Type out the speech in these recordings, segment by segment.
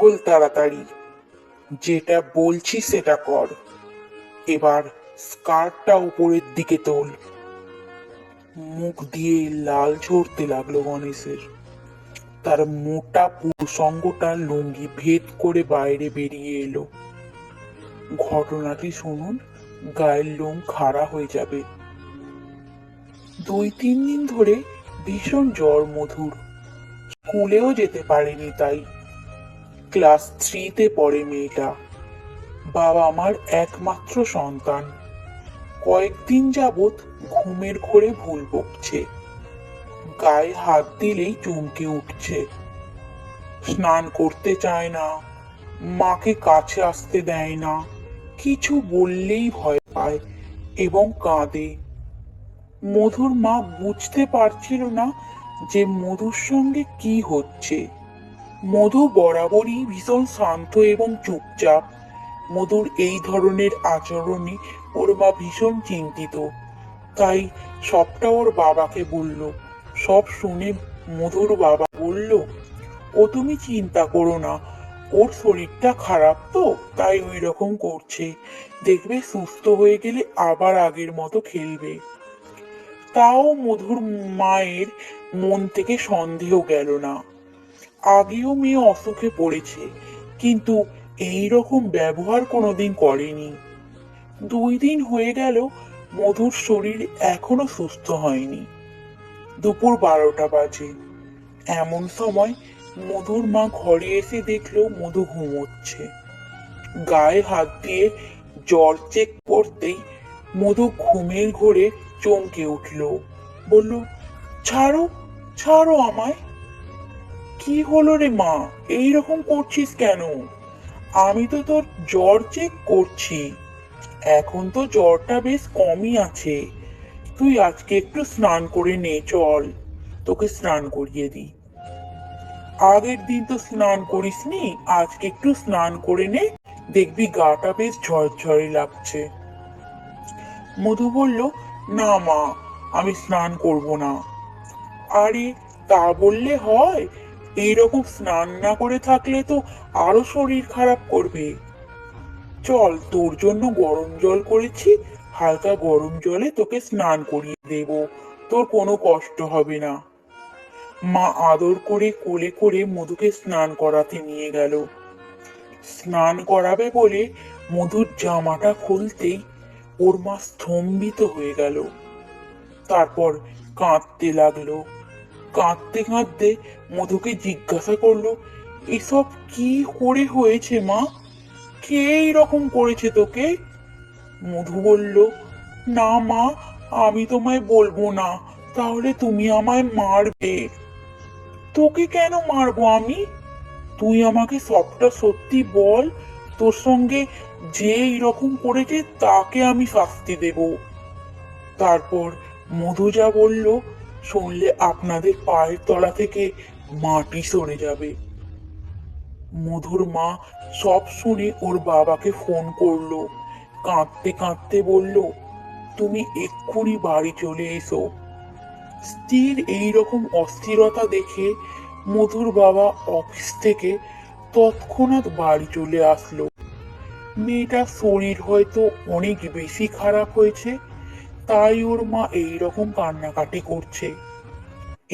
খোল তাড়াতাড়ি, যেটা বলছি সেটা কর। এবার স্কার্টটা উপরের দিকে তোল। মুখ দিয়ে লাল ঝরতে লাগলো গণেশের। তার মোটা পুরুষাঙ্গটা লুঙ্গি ভেদ করে বাইরে বেরিয়ে এলো। ঘটনাটি শুনুন, গায়ের লোম খাড়া হয়ে যাবে। 2-3 দিন ধরে ভীষণ জ্বর মধুর। স্কুলেও যেতে পারেনি তাই। ক্লাস 3-তে পড়ে মেয়েটা। বাবা আমার একমাত্র সন্তান। কয়েকদিন যাবৎ ঘুমের ঘোরে ভুল বকছে। গায়ে হাত দিলেই চমকে উঠছে। স্নান করতে চায় না, মাকে কাছে আসতে দেয় না, কিছু বললেই ভয় পায় এবং কাঁদে। মধুর মা বুঝতে পারছিল না যে মধুর সঙ্গে কি হচ্ছে। মধু বরাবরই ভীষণ শান্ত এবং চুপচাপ। মধুর এই ধরনের আচরণে ওর মা ভীষণ চিন্তিত। তাই সবটা ওর বাবাকে বলল। সব শুনে মধুর বাবা বলল, ও তুমি চিন্তা করো না, ওর শরীরটা খারাপ তো তাই ওই রকম করছে, দেখবে সুস্থ হয়ে গেলে আবার আগের মতো খেলবে। তাও মধুর মায়ের মন থেকে সন্দেহ গেল না। আগেও মেয়ে অসুখে পড়েছে, কিন্তু এই রকম ব্যবহার কোনোদিন করেনি। 2 দিন হয়ে গেল, মধুর শরীর এখনো সুস্থ হয়নি। দুপুর 12টা বাজে। এমন সময় মধুর মা ঘরে এসে দেখলো মধু ঘুমোচ্ছে। গায়ে হাত দিয়ে জ্বর চেক করতেই মধু ঘুমের ঘোরে চমকে উঠল। বলল, ছাড়ো, ছাড়ো আমায়। কি হলো রে মা, এইরকম করছিস কেন? আমি তো তোর জ্বর চেক করছি। এখন তো জ্বরটা বেশ কমই আছে। তুই আজকে একটু স্নান করে নে, চল তোকে স্নান করিয়ে দিই। আগের দিন তো স্নান করিসনি, আজকে একটু স্নান করে নে, দেখবি গাটা বেশ ঝরঝরে লাগছে। মধু বলল, না মা, আমি স্নান করব না। আরে তা বললে হয়? এইরকম স্নান না করে থাকলে তো আরো শরীর খারাপ করবে। চল, তোর জন্য গরম জল করেছি, হালকা গরম জলে তোকে স্নান করিয়ে দেব, তোর কোনো কষ্ট হবে না। মা আদর করে কোলে করে মধুকে স্নান করাতে নিয়ে গেল। স্নান করাবে বলে মধুর জামাটা খুলতেই ওর মা স্তম্ভিত হয়ে গেল। তারপর কাঁদতে লাগলো। কাঁদতে কাঁদতে মধুকে জিজ্ঞাসা করলো, এসব কি করে হয়েছে মা? কে এইরকম করেছে তোকে? মধু বলল, না মা, আমি তোমায় বলবো না, তাহলে তুমি আমায় মারবে। তোকে কেন মারবো আমি? তুই আমাকে সবটা সত্যি বল। তোর সঙ্গে যে এইরকম করেছে তাকে আমি শাস্তি দেব। তারপর মধু যা বলল শুনলে আপনাদের পায়ের তলা থেকে মাটি সরে যাবে। মধুর মা সব শুনে ওর বাবাকে ফোন করলো। কাঁদতে কাঁদতে বলল, তুমি এক্ষুনি বাড়ি চলে এসো। স্ত্রীর এইরকম অস্থিরতা দেখে মধুর বাবা অফিস থেকে তৎক্ষণাৎ বাড়ি চলে আসলো। মেয়েটার শরীর হয়তো অনেক বেশি খারাপ হয়েছে, তাই ওর মা এইরকম কান্নাকাটি করছে।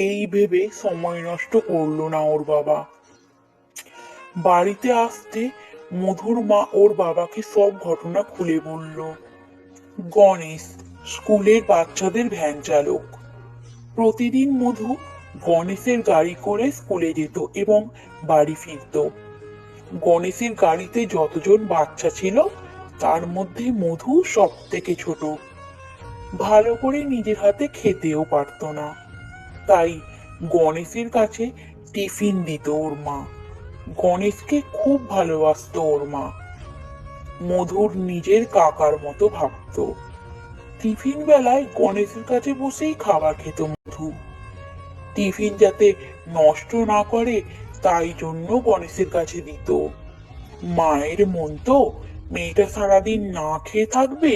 এই ভেবে সময় নষ্ট করলো না ওর বাবা। বাড়িতে আসতে মধুর মা ওর বাবাকে সব ঘটনা খুলে বলল। গণেশ স্কুলের বাচ্চাদের ভ্যান চালক। প্রতিদিন মধু গণেশের গাড়ি করে স্কুলে যেত এবং বাড়ি ফিরত। গণেশের গাড়িতে যতজন বাচ্চা ছিল তার মধ্যে মধু সব থেকে ছোট। ভালো করে নিজের হাতে খেতেও পারত না, তাই গণেশের কাছে টিফিন দিত ওর মা। গণেশকে খুব ভালোবাসতো ওর মা। মধুর নিজের কাকার মতো ভাবতো। টিফিন বেলায় গণেশের কাছে বসেই খাবার খেত মধু। টিফিন যাতে নষ্ট না করে তাই জন্য গণেশের কাছে দিত। মায়ের মন তো, মেয়েটা সারাদিন না খেয়ে থাকবে,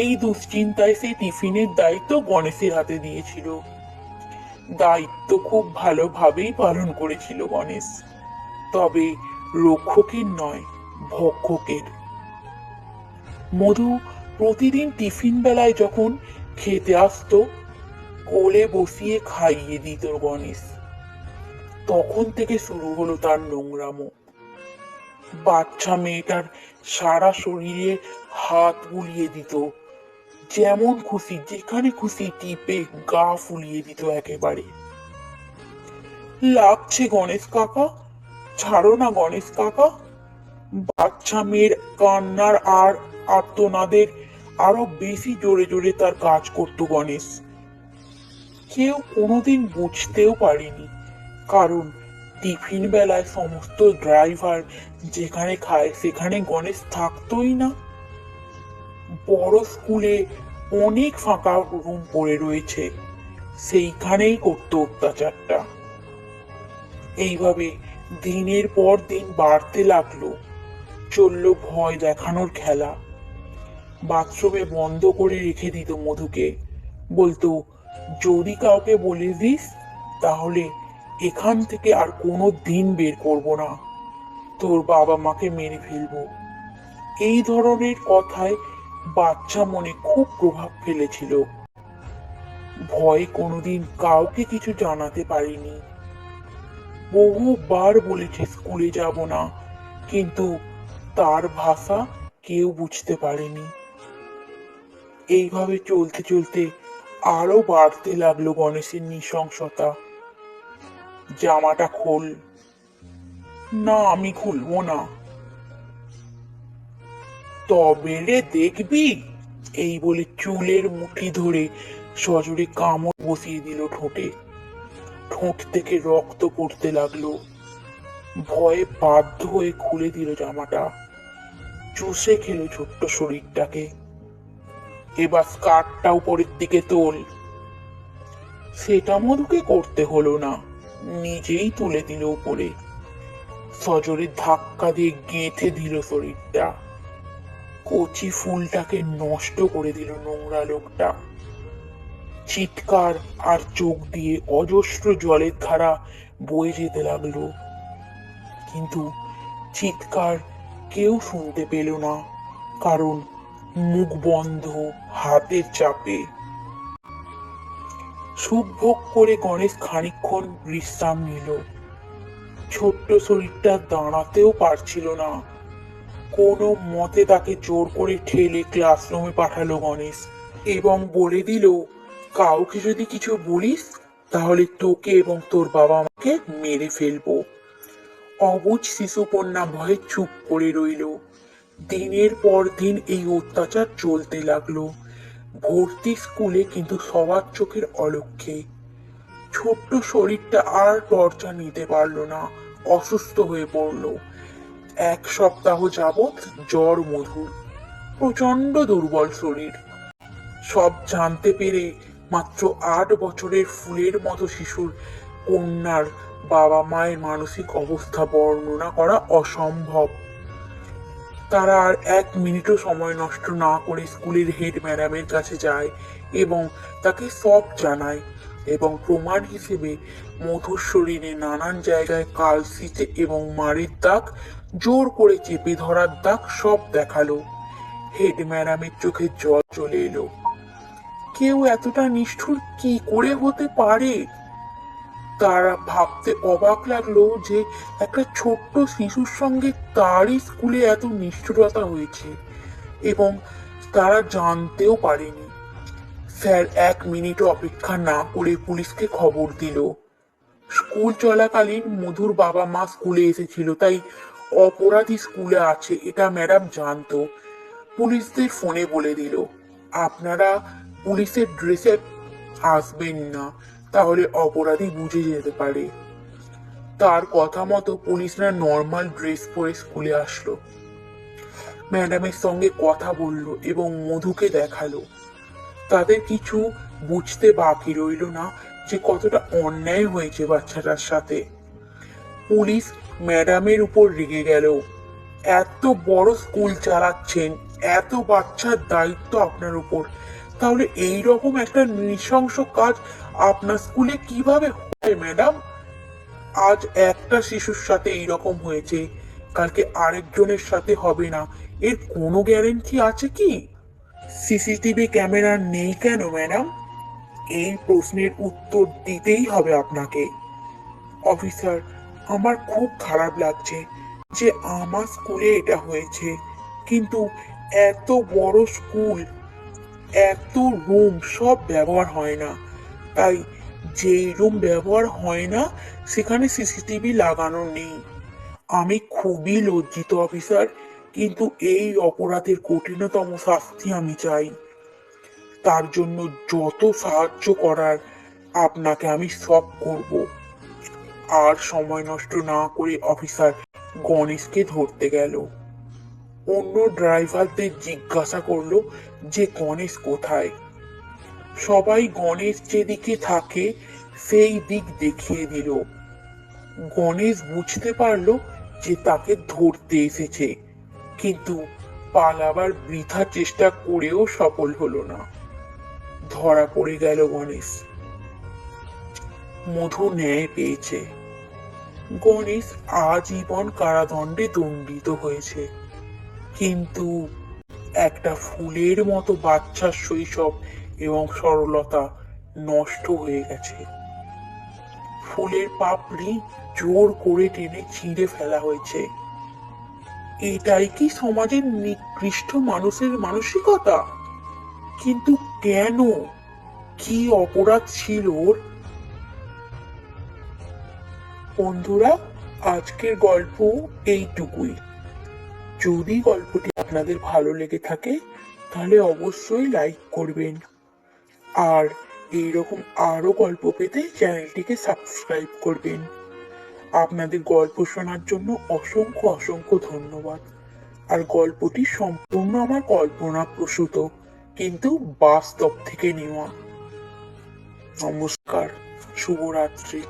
এই দুশ্চিন্তায় সেই টিফিনের দায়িত্ব গণেশের হাতে দিয়েছিল। দায়িত্ব খুব ভালোভাবেই পালন করেছিল গণেশ। তবে রক্ষকের নয়, ভক্ষকের। মধু প্রতিদিন টিফিন বেলায় যখন খেতে আসতো, কোলে বসিয়ে খাইয়ে দিত গণেশ। তখন থেকে শুরু হলো তার নোংরামো। বাচ্চা মেয়েটার সারা শরীরে হাত বুলিয়ে দিত, যেমন খুশি যেখানে খুশি টিপে গা ফুলিয়ে দিত একেবারে। লাগছে গণেশ কাকা, ছাড়ো না গণেশ কাকা। বাচ্চা মেয়ের কান্নার আর আর্তনাদের আরো বেশি জোরে জোরে তার কাজ করত গণেশ। কেউ কোনোদিন বুঝতেও পারেনি, কারণ টিফিন বেলায় সমস্ত ড্রাইভার যেখানে খায় সেখানে গণেশ থাকতোই না। বড় স্কুলে অনেক ফাঁকা রুম পড়ে রয়েছে, সেইখানেই করতো অত্যাচারটা। এইভাবে দিনের পর দিন বাড়তে লাগলো। চলল ভয় দেখানোর খেলা। বাথরুমে বন্ধ করে রেখে দিত মধুকে, বলতো, যদি কাউকে বলে দিস তাহলে এখান থেকে আর কোনো দিন বের করব না, তোর বাবা মাকে মেরে ফেলবো। এই ধরনের কথায় বাচ্চা মনে খুব প্রভাব ফেলেছিল। ভয় কোনোদিন কাউকে কিছু জানাতে পারিনি। বহুবার বলেছে স্কুলে যাব না, কিন্তু তার ভাষা কেউ বুঝতে পারেনি। এইভাবে চলতে চলতে আরো বাড়তে লাগলো গণেশের নৃশংসতা। জামাটা খোল। না, আমি খুলবো না। তবে রে দেখবি। এই বলে চুলের মুঠি ধরে সজোরে কামড় বসিয়ে দিল ঠোঁটে। ঠোঁট থেকে রক্ত পড়তে লাগলো। ভয়ে বাধ্য হয়ে খুলে দিল জামাটা, চুষে খেলো ছোট্ট শরীরটাকে। এবার স্কার্টটা উপরের দিকে তোল। সেটা মধুকে করতে হলো না, নিজেই তুলে দিল উপরে। সজোরে ধাক্কা দিয়ে গেঁথে দিল শরীরটা। কচি ফুলটাকে নষ্ট করে দিল নোংরা লোকটা। চিৎকার আর চোখ দিয়ে অজস্র জলের ধারা বয়ে যেতে লাগলো, কিন্তু চিৎকার কেউ শুনতে পেল না, কারণ মুখ বন্ধ, হাতের চাপে। সুখ ভোগ করে গণেশ খানিকক্ষণ বিশ্রাম নিল। ছোট্ট শরীরটা দাঁড়াতেও পারছিল না। কোনো মতে তাকে জোর করে ঠেলে ক্লাসরুমে পাঠালো গণেশ, এবং বলে দিল, কাউকে যদি কিছু বলিস তাহলে তোকে এবং তোর বাবা মাকে মেরে ফেলবো। অবুঝ শিশুকন্যা ভয়ে চুপ করে রইল। দিনের পর দিন এই অত্যাচার চলতে লাগলো। ভর্তি স্কুলে, কিন্তু সবার চোখের অলক্ষ্যে। ছোট্ট শরীরটা আর টর্চার নিতে পারলো না, অসুস্থ হয়ে পড়ল। 1 সপ্তাহ যাবৎ জ্বর মধুর, প্রচন্ড দুর্বল শরীর। সব জানতে পেরে মাত্র 8 বছরের ফুলের মতো শিশুর কন্যার বাবা মায়ের মানসিক অবস্থা বর্ণনা করা অসম্ভব। তারা আর 1 মিনিটও সময় নষ্ট না করে স্কুলের হেড ম্যাডামের কাছে যায় এবং তাকে সব জানায়, এবং প্রমাণ হিসেবে মধুর শরীরে নানান জায়গায় কালশিটে এবং মারের দাগ, জোর করে চেপে ধরার দাগ সব দেখালো। হেড ম্যাডামের চোখে জল চলে এলো। কেউ এতটা নিষ্ঠুর কি করে হতে পারে? তারা ভাবতে অবাক লাগলো যে একটা ছোট্ট শিশুর সঙ্গে তারই স্কুলে এত নিষ্ঠুরতা হয়েছে, এবং তারা জানতেও পারেনি। স্যার 1 মিনিটও অপেক্ষা না করে পুলিশকে খবর দিল। স্কুল চলাকালীন মধুর বাবা মা স্কুলে এসেছিল, তাই অপরাধী স্কুলে আছে এটা ম্যাডাম জানতো। পুলিশদের ফোনে বলে দিল, আপনারা পুলিশের ড্রেসে আসবেন না, তাহলে অপরাধী বুঝে যেতে পারে। তার কথা মতো পুলিশরা নর্মাল ড্রেস পরে স্কুলে আসলো। ম্যাডামের সঙ্গে কথা বলল এবং মধুকে দেখালো। তাদের কিছু বুঝতে বাকি রইল না যে কতটা অন্যায় হয়েছে বাচ্চাটার সাথে। পুলিশ ম্যাডামের উপর রেগে গেল। এত বড় স্কুল চালাচ্ছেন, এত বাচ্চার দায়িত্ব আপনার উপর, তাহলে এই রকম একটা নৃশংস কাজ আপনার স্কুলে কিভাবে হয় ম্যাডাম? আজ একটা শিশুর সাথে এইরকম হয়েছে, কালকে আরেকজনের সাথে হবে না, এর কোনো গ্যারেন্টি আছে কি? সিসিটিভি ক্যামেরা নেই কেন ম্যাডাম? এই প্রশ্নের উত্তর দিতেই হবে আপনাকে। অফিসার, আমার খুব খারাপ লাগছে যে আমার স্কুলে এটা হয়েছে, কিন্তু এত বড় স্কুল, এত রুম সব ব্যবহার হয় না, তাই যেই রুম ব্যবহার হয় না সেখানে সিসিটিভি লাগানো নেই। আমি খুবই লজ্জিত অফিসার, কিন্তু এই অপরাধের কঠিনতম শাস্তি আমি চাই। তার জন্য যত সাহায্য করার আপনাকে আমি সব করব। আর সময় নষ্ট না করে অফিসার গণেশকে ধরতে গেল। অন্য ড্রাইভারদের জিজ্ঞাসা করলো যে গণেশ কোথায়। সবাই গণেশ যেদিকে থাকে সেই দিক দেখিয়ে দিল। গণেশ বুঝতে পারলো যে তাকে ধরতে এসেছে, কিন্তু পালাবার বৃথা চেষ্টা করেও সফল হলো না। ধরা পড়ে গেল গণেশ। মধু ন্যায় পেয়েছে। গণেশ আজীবন কারাদণ্ডে দণ্ডিত হয়েছে, কিন্তু একটা ফুলের মতো বাচ্চার শৈশব এবং সরলতা নষ্ট হয়ে গেছে। ফুলের পাপড়ি জোর করে টেনে ছিঁড়ে ফেলা হয়েছে। এটাই কি সমাজের নিকৃষ্ট মানুষের মানসিকতা? কিন্তু কেন? কি অপরাধ ছিল ওর? বন্ধুরা, আজকের গল্প এইটুকুই। যদি গল্পটি আপনাদের ভালো লেগে থাকে তাহলে অবশ্যই লাইক করবেন, আর এইরকম আরো গল্প পেতে চ্যানেলটিকে সাবস্ক্রাইব করবেন। আপনাদের গল্প শোনার জন্য অসংখ্য অসংখ্য ধন্যবাদ। আর গল্পটি সম্পূর্ণ আমার কল্পনা প্রসূত, কিন্তু বাস্তব থেকে নেওয়া। নমস্কার, শুভরাত্রি।